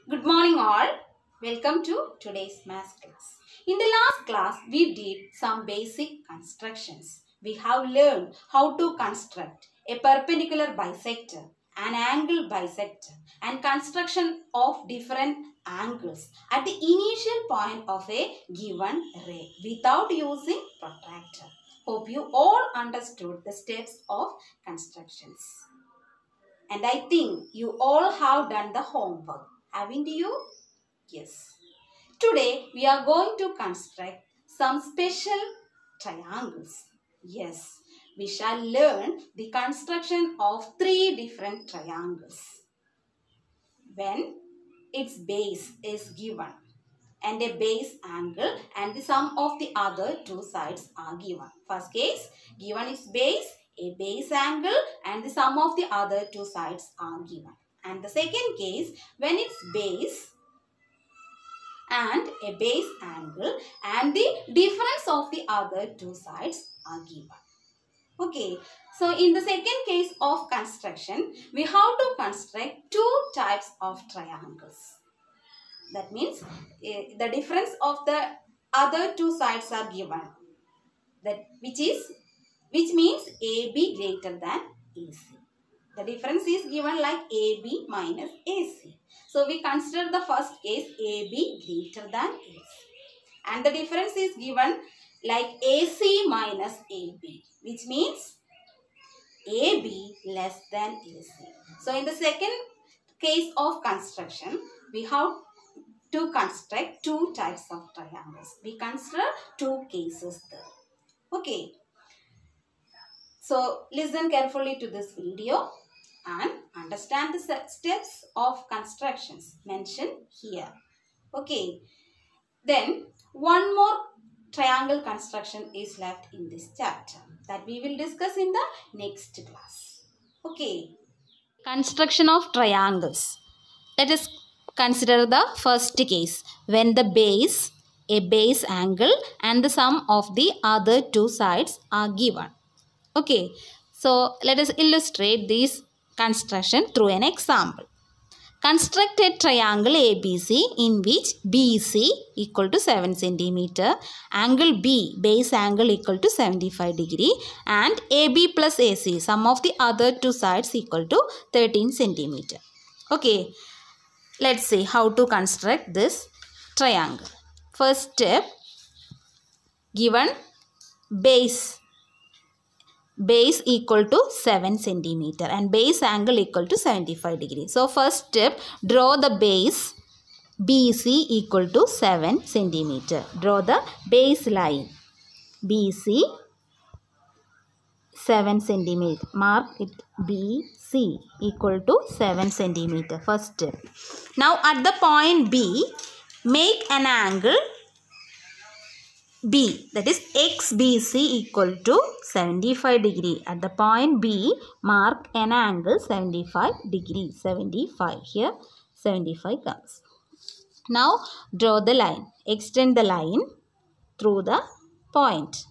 Good morning all. Welcome to today's math class. In the last class, we did some basic constructions. We have learned how to construct a perpendicular bisector, an angle bisector, and construction of different angles at the initial point of a given ray without using protractor. Hope you all understood the steps of constructions. And I think you all have done the homework. Haven't you? Yes. Today we are going to construct some special triangles. Yes, we shall learn the construction of 3 different triangles. When its base is given and a base angle and the sum of the other 2 sides are given. First case, given its base, a base angle and the sum of the other 2 sides are given. And the second case, when its base and a base angle and the difference of the other 2 sides are given. Okay, so in the second case of construction, we have to construct 2 types of triangles. That means the difference of the other 2 sides are given. Which means AB greater than AC. The difference is given like AB minus AC. So we consider the first case AB greater than AC. And the difference is given like AC minus AB, which means AB less than AC. So in the second case of construction, we have to construct 2 types of triangles. We consider 2 cases there. Okay. So listen carefully to this video and understand the steps of constructions mentioned here. Okay. Then one more triangle construction is left in this chapter that we will discuss in the next class. Okay. Construction of triangles. Let us consider the first case when the base, a base angle and the sum of the other 2 sides are given. Okay, so let us illustrate this construction through an example. Construct a triangle ABC in which BC equal to 7 cm, angle B, base angle equal to 75 degree and AB plus AC, sum of the other 2 sides equal to 13 cm. Okay, let's see how to construct this triangle. First step, given base equal to 7 cm and base angle equal to 75 degree. So first step, draw the base BC equal to 7 cm. Draw the base line BC 7 cm. Mark it BC equal to 7 cm. First step. Now at the point B, make an angle B, that is XBC equal to 75 degree. At the point B, mark an angle 75 degree. 75 here, 75 comes. Now draw the line. Extend the line through the point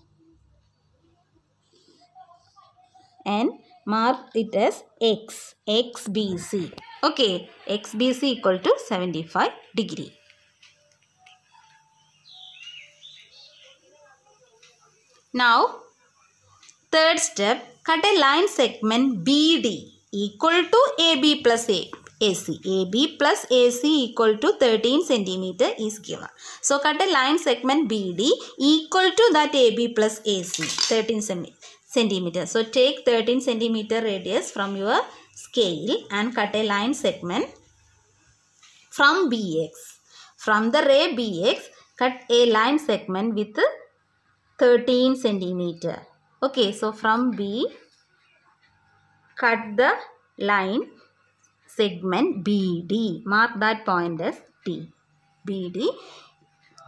and mark it as X, XBC. Okay, XBC equal to 75 degree. Now, third step, cut a line segment BD equal to AB plus AC. AB plus AC equal to 13 cm is given. So, cut a line segment BD equal to that AB plus AC, 13 cm. So, take 13 cm radius from your scale and cut a line segment from BX. From the ray BX, cut a line segment with 13 cm. Okay, so from B, cut the line segment BD. Mark that point as T. BD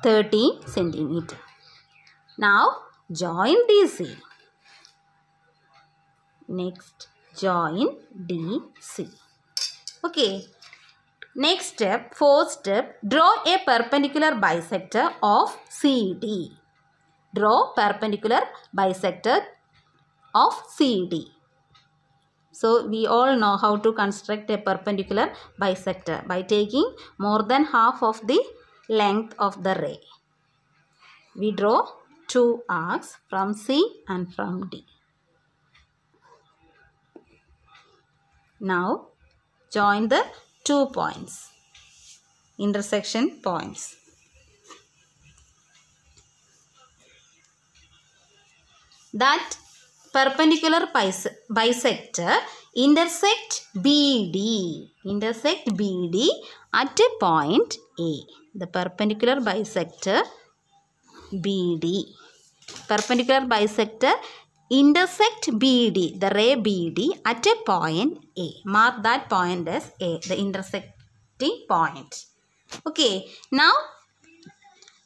13 cm. Now join DC. Next, join DC. Okay. Next step, fourth step, draw a perpendicular bisector of CD. Draw perpendicular bisector of CD. So we all know how to construct a perpendicular bisector by taking more than half of the length of the ray. We draw two arcs from C and from D. Now join the 2 points, intersection points. That perpendicular bisector intersect BD at a point A. The perpendicular bisector BD. Perpendicular bisector intersect BD, the ray BD at a point A. Mark that point as A, the intersecting point. Okay, now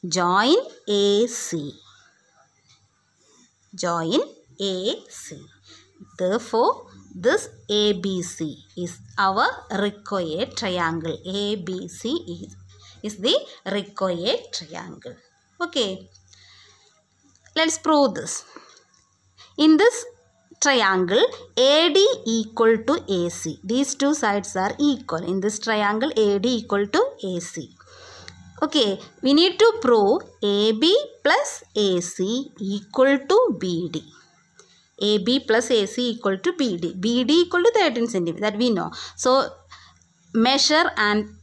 join AC. Join AC. Therefore, this ABC is our required triangle. ABC is the required triangle. Okay. Let's prove this. In this triangle, AD equal to AC. These two sides are equal. In this triangle, AD equal to AC. Okay, we need to prove AB plus AC equal to BD. AB plus AC equal to BD. BD equal to 13 cm. That we know. So, measure and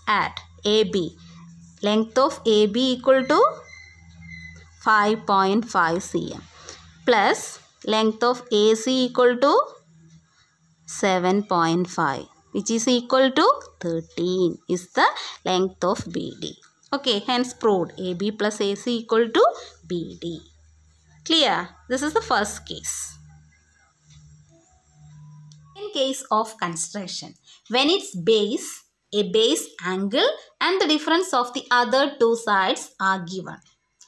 add AB. Length of AB equal to 5.5 cm plus length of AC equal to 7.5, which is equal to 13 is the length of BD. Okay, hence proved AB plus AC equal to BD. Clear? This is the first case. In case of construction, when its base, a base angle and the difference of the other two sides are given.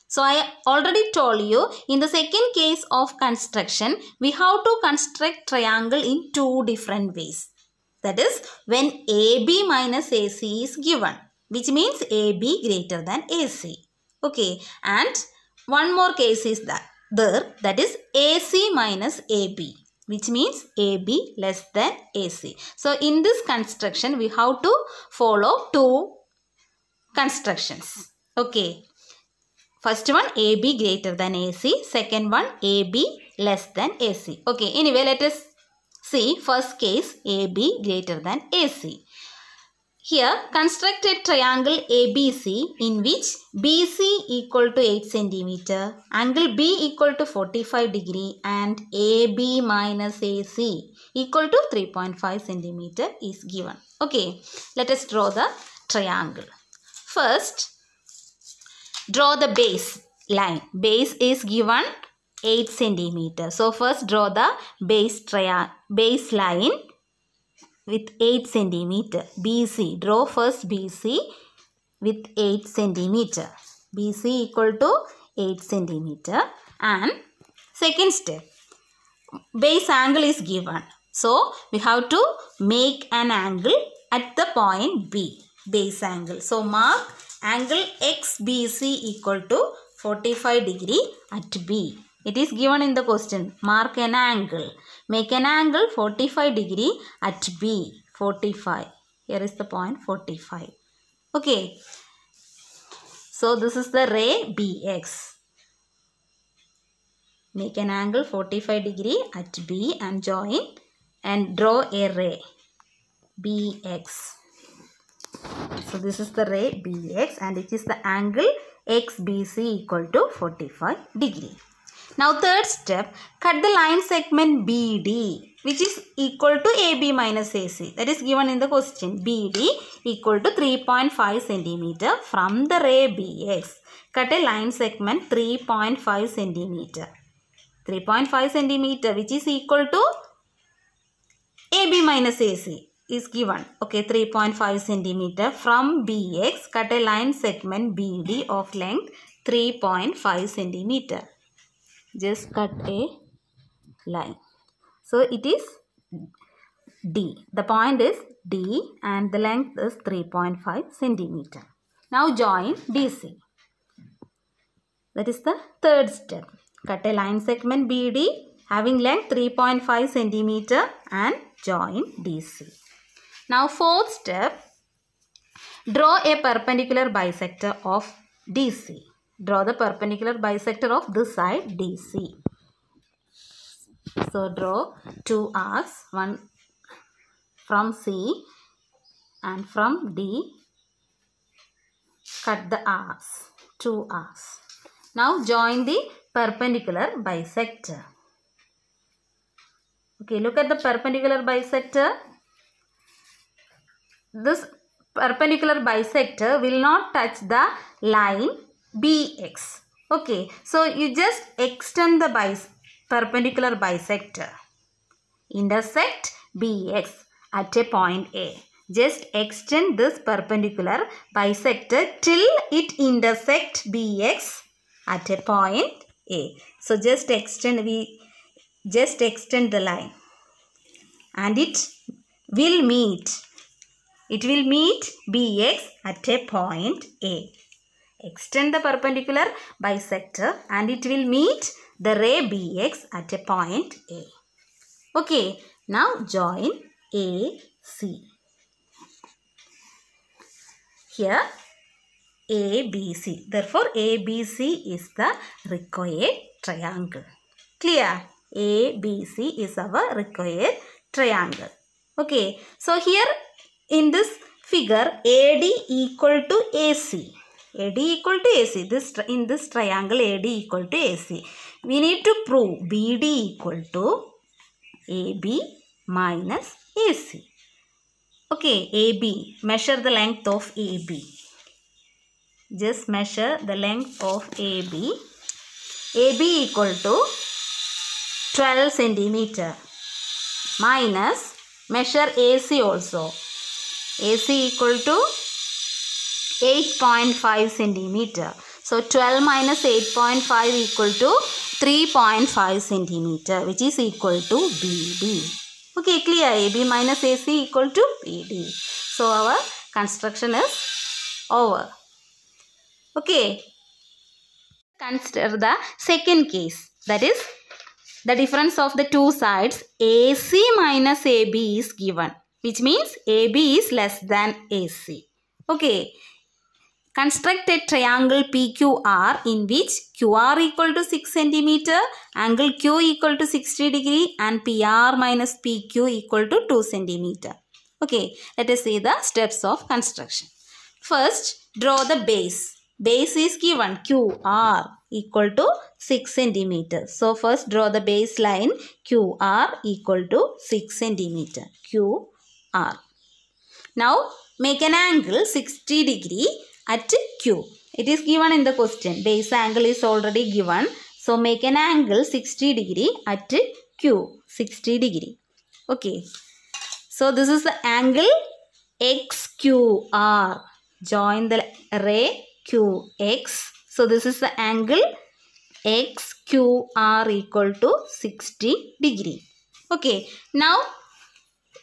So I already told you in the second case of construction, we have to construct triangle in two different ways. That is when AB minus AC is given, which means AB greater than AC. Okay, and one more case is that is AC minus AB, which means AB less than AC. So in this construction, we have to follow two constructions. Okay. First one AB greater than AC. Second one AB less than AC. Okay, anyway, let us see first case AB greater than AC. Here, construct a triangle ABC in which BC equal to 8 cm, angle B equal to 45 degree and AB minus AC equal to 3.5 cm is given. Okay, let us draw the triangle. First, draw the base line. Base is given 8 cm. So first draw the base line with 8 cm. BC. Draw first BC with 8 cm. BC equal to 8 cm. And second step, base angle is given. So we have to make an angle at the point B. Base angle. So mark angle XBC equal to 45 degree at B. It is given in the question. Mark an angle. Make an angle 45 degree at B. 45. Here is the point 45. Okay. So this is the ray BX. Make an angle 45 degree at B and join and draw a ray BX. So this is the ray BX and it is the angle XBC equal to 45 degree. Now third step, cut the line segment BD which is equal to AB minus AC. That is given in the question. BD equal to 3.5 cm from the ray BX. Cut a line segment 3.5 cm. 3.5 cm which is equal to AB minus AC is given. Okay, 3.5 cm from BX. Cut a line segment BD of length 3.5 cm. Just cut a line. So it is D. The point is D and the length is 3.5 cm. Now join DC. That is the third step. Cut a line segment BD having length 3.5 centimeter and join DC. Now fourth step, draw a perpendicular bisector of DC. Draw the perpendicular bisector of this side DC. So draw two arcs, one from C and from D. Cut the arcs, two arcs. Now join the perpendicular bisector. Okay, look at the perpendicular bisector. This perpendicular bisector will not touch the line BX. Okay, so you just extend the perpendicular bisector. Intersect BX at a point A. Just extend this perpendicular bisector till it intersects BX at a point A. So just extend the line and it will meet BX at a point A. Extend the perpendicular bisector and it will meet the ray BX at a point A. Okay, now join AC. Here ABC. Therefore, ABC is the required triangle. Clear? ABC is our required triangle. Okay, so here in this figure, AD equal to AC. AD equal to AC. In this triangle, AD equal to AC. We need to prove BD equal to AB minus AC. Okay, AB. Measure the length of AB. Just measure the length of AB. AB equal to 12 centimeter. Minus, measure AC also. AC equal to 8.5 centimeter. So 12 minus 8.5 equal to 3.5 centimeter, which is equal to BD. Okay, clear? AB minus AC equal to BD. So our construction is over. Okay. Consider the second case. That is, the difference of the two sides AC minus AB is given, which means AB is less than AC. Okay. Construct a triangle PQR in which QR equal to 6 cm, angle Q equal to 60 degree and PR minus PQ equal to 2 cm. Okay, let us see the steps of construction. First, draw the base. Base is given QR equal to 6 cm. So, first draw the base line QR equal to 6 cm. QR. Now, make an angle 60 degree at Q. It is given in the question. Base angle is already given. So, make an angle 60 degree at Q. 60 degree. Okay. So, this is the angle XQR. Join the ray QX. So, this is the angle XQR equal to 60 degree. Okay. Now,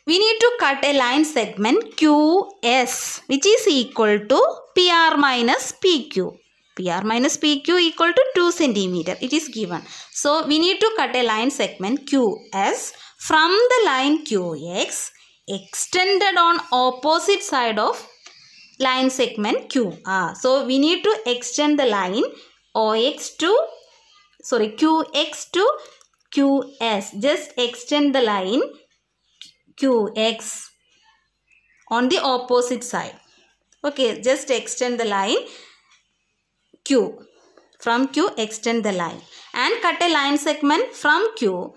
we need to cut a line segment QS, which is equal to PR minus PQ. PR minus PQ equal to 2 cm. It is given. So, we need to cut a line segment QS from the line QX extended on opposite side of line segment QR. So, we need to extend the line QX to QS. Just extend the line QX on the opposite side. Okay, just extend the line Q. From Q, extend the line. And cut a line segment from Q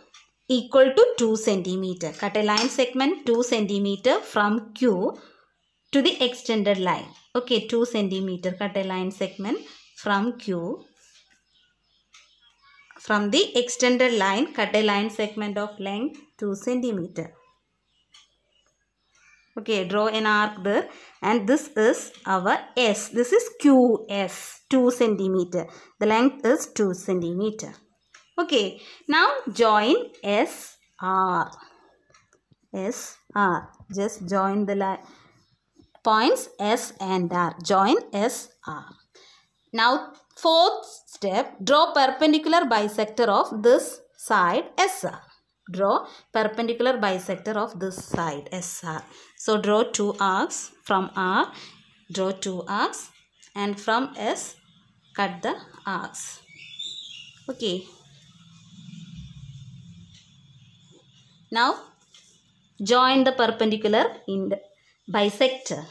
equal to 2 cm. Cut a line segment 2 cm from Q to the extended line. Okay, 2 cm. Cut a line segment from Q. From the extended line, cut a line segment of length 2 cm. Okay, draw an arc there and this is our S. This is QS, 2 cm. The length is 2 cm. Okay, now join SR. SR. Just join the points S and R. Join SR. Now, fourth step, draw perpendicular bisector of this side SR. Draw perpendicular bisector of this side SR. So draw two arcs. From R, draw two arcs, and from S, cut the arcs. Okay. Now join the perpendicular in the bisector.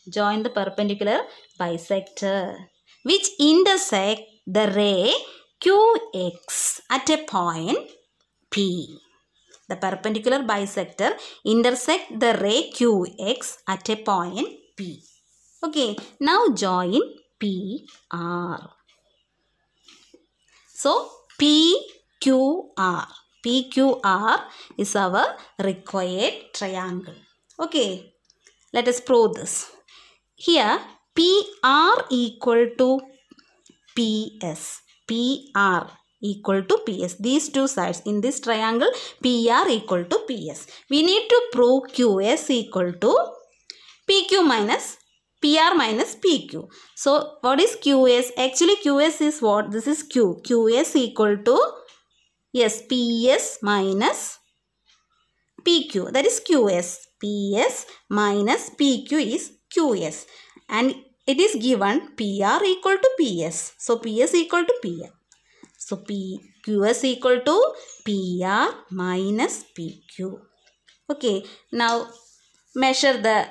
Join the perpendicular bisector which intersect the ray QX at a point P. The perpendicular bisector intersect the ray QX at a point P. Okay, now join PR. So PQR. PQR is our required triangle. Okay, let us prove this. Here PR equal to PS. PR equal to PS. These two sides in this triangle, PR equal to PS. We need to prove QS equal to PQ minus PR minus PQ. So what is QS? Actually QS is what? This is Q. QS equal to, yes, PS minus PQ. That is QS. PS minus PQ is QS. And it is given PR equal to PS. So PS equal to PR. So QS equal to PR minus PQ. Okay. Now measure the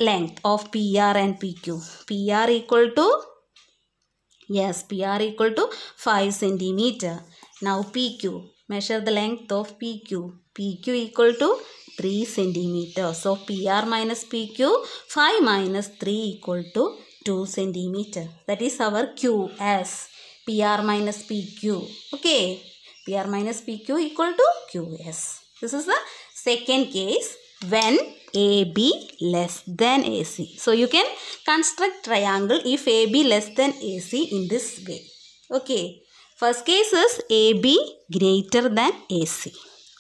length of PR and PQ. PR equal to, yes, PR equal to 5 centimeter. Now PQ. Measure the length of PQ. PQ equal to 3 centimeter. So PR minus PQ, 5 minus 3 equal to 2 centimeter. That is our QS. PR minus PQ. Okay. PR minus PQ equal to QS. This is the second case when AB less than AC. So you can construct triangle if AB less than AC in this way. Okay. First case is AB greater than AC.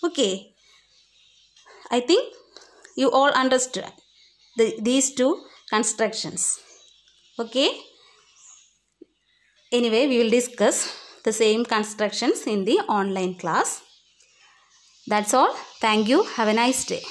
Okay. I think you all understood these two constructions. Okay. Anyway, we will discuss the same constructions in the online class. That's all. Thank you. Have a nice day.